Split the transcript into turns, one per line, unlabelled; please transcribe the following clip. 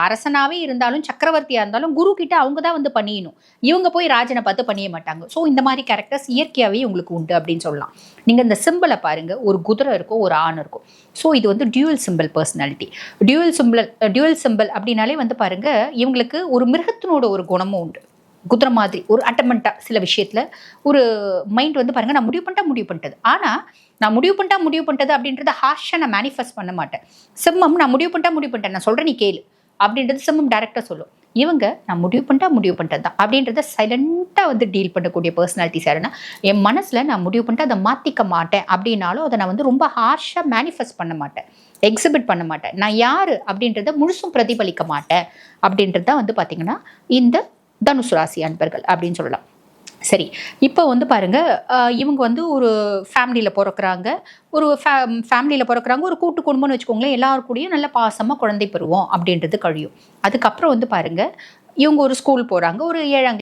அரசனாவே இருந்தாலும் சக்கரவர்த்தியா இருந்தாலும் குரு கிட்ட அவங்க தான் வந்து பண்ணியணும். இவங்க போய் ராஜனை பார்த்து பண்ணிய மாட்டாங்க. ஸோ இந்த மாதிரி கேரக்டர்ஸ் இயற்கையாவே உங்களுக்கு உண்டு அப்படின்னு சொல்லலாம். நீங்க இந்த சிம்பிளை பாருங்க, ஒரு குதிரை இருக்கும், ஒரு ஆண் இருக்கும். ஸோ இது வந்து dual simple personality. Dual simple அப்படின்னாலே வந்து பாருங்க, இவங்களுக்கு ஒரு மிருகத்தினோட ஒரு குணமும் உண்டு. குதிரை மாதிரி ஒரு அட்டமெண்டா சில விஷயத்துல ஒரு மைண்ட் வந்து பாருங்க, நான் முடிவு பண்ணிட்டது. ஆனா நான் முடிவு பண்ணிட்டது அப்படின்றத ஹார்ஷா நான் மேனிஃபெஸ்ட் பண்ண மாட்டேன். சிம்மம் நான் முடிவு பண்ணிட்டேன், நான் சொல்றேன் நீ கேளு அப்படின்றது சிம்மம் டைரக்டா சொல்லும். இவங்க நான் முடிவு பண்ணிட்டது தான் அப்படின்றத சைலண்டா வந்து டீல் பண்ணக்கூடிய பர்சனாலிட்டிஸ் யாருன்னா, என் மனசுல நான் முடிவு பண்ணிட்டு அதை மாத்திக்க மாட்டேன் அப்படின்னாலும் அதை நான் வந்து ரொம்ப ஹார்ஷா மேனிஃபெஸ்ட் பண்ண மாட்டேன், எக்ஸிபிட் பண்ண மாட்டேன். நான் யாரு அப்படின்றத முழுசும் பிரதிபலிக்க மாட்டேன் அப்படின்றது தான் வந்து பாத்தீங்கன்னா இந்த தனுசு ராசி அன்பர்கள் அப்படின்னு சொல்லலாம். சரி, இப்போ வந்து பாருங்க, இவங்க வந்து ஒரு ஃபேமிலியில் பிறக்கிறாங்க. ஒரு கூட்டு குடும்பம்னு வச்சுக்கோங்களேன். எல்லாருக்கூடையும் நல்ல பாசமாக குழந்தை பருவம் அப்படின்றது கழியும். அதுக்கப்புறம் வந்து பாருங்க, இவங்க ஒரு ஸ்கூல் போகிறாங்க. ஒரு 7ஆம்